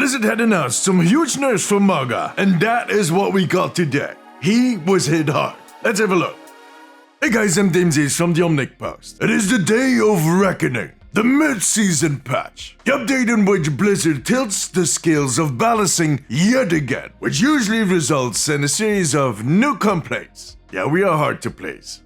Blizzard had announced some huge nerfs for MAUGA, and that is what we got today. He was hit hard. Let's have a look. Hey guys, I'm Deemzies from the Omnic Post. It is the day of reckoning, the mid-season patch. The update in which Blizzard tilts the scales of balancing yet again, which usually results in a series of new complaints. Yeah, we are hard to please.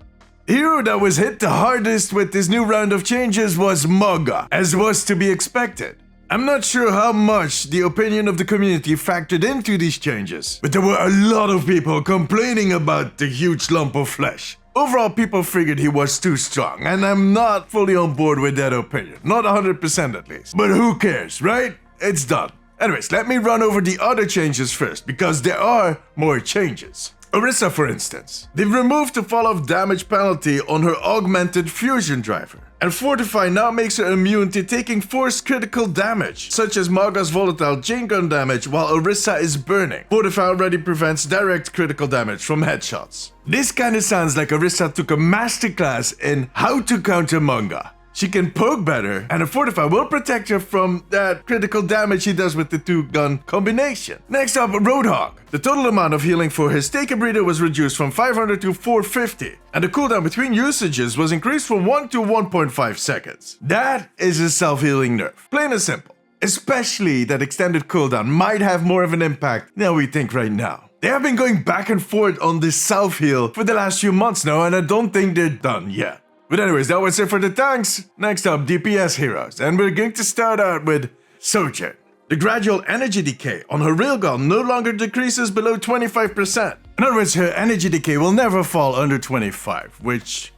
The hero that was hit the hardest with this new round of changes was MAUGA, as was to be expected. I'm not sure how much the opinion of the community factored into these changes, but there were a lot of people complaining about the huge lump of flesh. Overall, people figured he was too strong, and I'm not fully on board with that opinion. Not 100% at least. But who cares, right? It's done. Anyways, let me run over the other changes first, because there are more changes. Orisa, for instance. They've removed the fall-off damage penalty on her augmented fusion driver. And Fortify now makes her immune to taking forced critical damage, such as MAUGA's volatile chain gun damage while Orisa is burning. Fortify already prevents direct critical damage from headshots. This kinda sounds like Orisa took a masterclass in how to counter MAUGA. She can poke better, and a Fortify will protect her from that critical damage she does with the two-gun combination. Next up, Roadhog. The total amount of healing for his Take a Breather was reduced from 500 to 450, and the cooldown between usages was increased from 1 to 1.5 seconds. That is a self-healing nerf, plain and simple. Especially that extended cooldown might have more of an impact than we think right now. They have been going back and forth on this self-heal for the last few months now, and I don't think they're done yet. But anyways, that was it for the tanks. Next up, DPS heroes, and we're going to start out with Sojourn. The gradual energy decay on her railgun no longer decreases below 25%. In other words, her energy decay will never fall under 25, which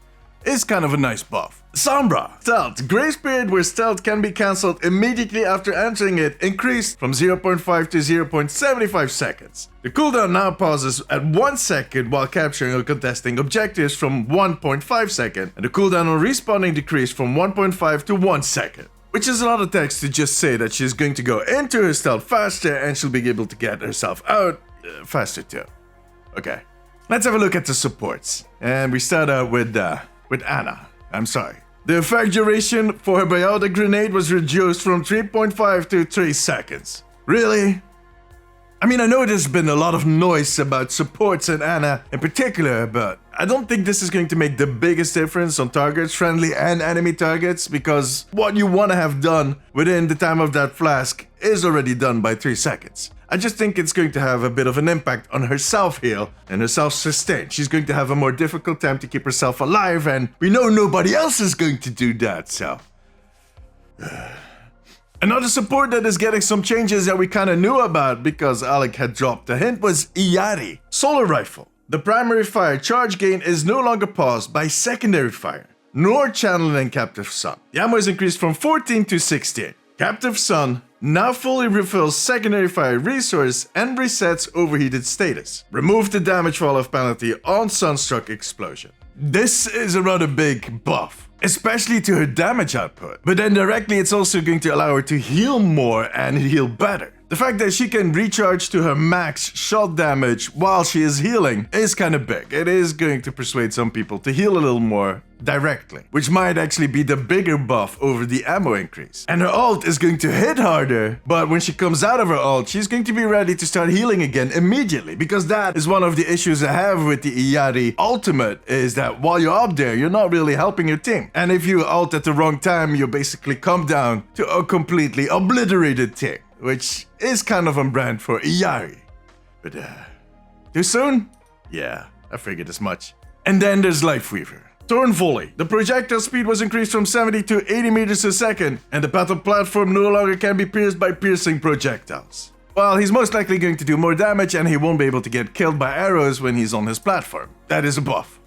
is kind of a nice buff. Sombra. Stealth. Grace period where stealth can be cancelled immediately after entering it increased from 0.5 to 0.75 seconds. The cooldown now pauses at 1 second while capturing or contesting objectives from 1.5 seconds, and the cooldown on respawning decreased from 1.5 to 1 second. Which is a lot of text to just say that she's going to go into her stealth faster and she'll be able to get herself out faster too. Okay, let's have a look at the supports. And we start out with Ana. I'm sorry. The effect duration for her biotic grenade was reduced from 3.5 to 3 seconds. Really? I mean, I know there's been a lot of noise about supports and Ana in particular, but I don't think this is going to make the biggest difference on targets, friendly and enemy targets, because what you want to have done within the time of that flask is already done by 3 seconds. I just think it's going to have a bit of an impact on her self-heal and her self-sustain. She's going to have a more difficult time to keep herself alive, and we know nobody else is going to do that, so... Another support that is getting some changes that we kinda knew about because Alec had dropped a hint was Iyari. Solar Rifle. The primary fire charge gain is no longer paused by secondary fire, nor channeling Captive Sun. The ammo is increased from 14 to 16. Captive Sun now fully refills secondary fire resource and resets overheated status. Remove the damage fall-off penalty on Sunstruck Explosion. This is a rather big buff, especially to her damage output, but then directly it's also going to allow her to heal more and heal better. The fact that she can recharge to her max shot damage while she is healing is kind of big. It is going to persuade some people to heal a little more directly, which might actually be the bigger buff over the ammo increase. And her ult is going to hit harder, but when she comes out of her ult, she's going to be ready to start healing again immediately, because that is one of the issues I have with the Iyari ultimate, is that while you're up there, you're not really helping your team. And if you ult at the wrong time, you basically come down to a completely obliterated team, which is kind of on brand for Iyari. But too soon? Yeah, I figured as much. And then there's Lifeweaver. Torn Volley. The projectile speed was increased from 70 to 80 meters a second, and the battle platform no longer can be pierced by piercing projectiles. Well, he's most likely going to do more damage, and he won't be able to get killed by arrows when he's on his platform. That is a buff.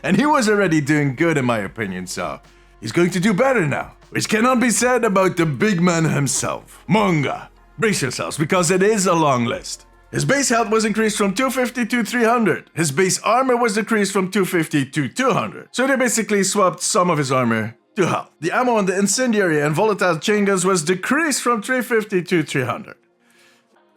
And he was already doing good in my opinion, so he's going to do better now. Which cannot be said about the big man himself, MAUGA. Brace yourselves, because it is a long list. His base health was increased from 250 to 300. His base armor was decreased from 250 to 200. So they basically swapped some of his armor to health. The ammo on the incendiary and volatile chain guns was decreased from 350 to 300.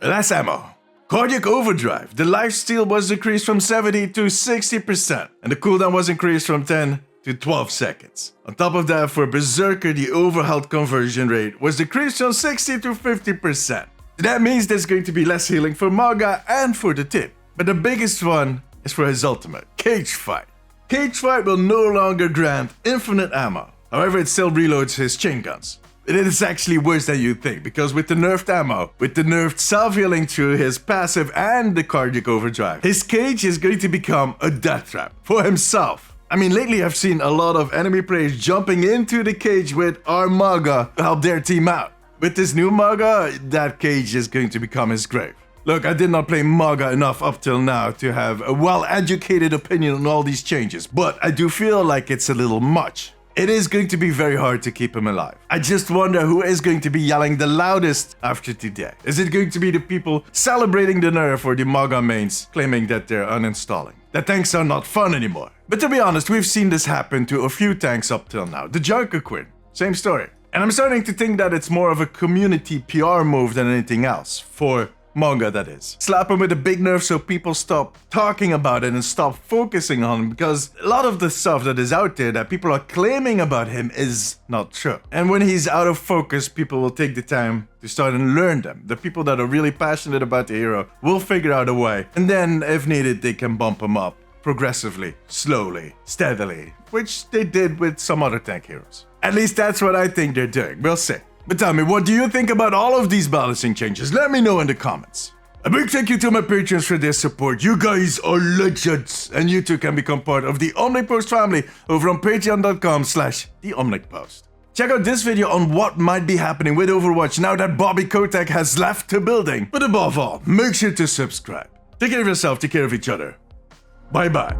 Less ammo. Cardiac Overdrive. The lifesteal was decreased from 70 to 60%. And the cooldown was increased from 10 to 12 seconds. On top of that, for Berserker, the overhealth conversion rate was decreased from 60 to 50%. That means there's going to be less healing for MAUGA and for the team. But the biggest one is for his ultimate, Cage Fight. Cage Fight will no longer grant infinite ammo. However, it still reloads his chain guns. It is actually worse than you think, because with the nerfed ammo, with the nerfed self-healing through his passive and the cardiac overdrive, his cage is going to become a death trap for himself. I mean, lately I've seen a lot of enemy players jumping into the cage with our MAUGA to help their team out. With this new MAUGA, that cage is going to become his grave. Look, I did not play MAUGA enough up till now to have a well-educated opinion on all these changes, but I do feel like it's a little much. It is going to be very hard to keep him alive. I just wonder who is going to be yelling the loudest after today. Is it going to be the people celebrating the nerf or the MAUGA mains claiming that they're uninstalling? That tanks are not fun anymore. But to be honest, we've seen this happen to a few tanks up till now. The Junker Queen, same story. And I'm starting to think that it's more of a community PR move than anything else. For MAUGA, that is. Slap him with a big nerf so people stop talking about it and stop focusing on him, because a lot of the stuff that is out there that people are claiming about him is not true. And when he's out of focus, people will take the time to start and learn them. The people that are really passionate about the hero will figure out a way, and then if needed they can bump him up progressively, slowly, steadily, which they did with some other tank heroes. At least that's what I think they're doing. We'll see. But tell me, what do you think about all of these balancing changes? Let me know in the comments. A big thank you to my patrons for their support. You guys are legends. And you too can become part of the Omnic Post family over on patreon.com/theomnicpost. Check out this video on what might be happening with Overwatch now that Bobby Kotick has left the building. But above all, make sure to subscribe. Take care of yourself, take care of each other. Bye bye.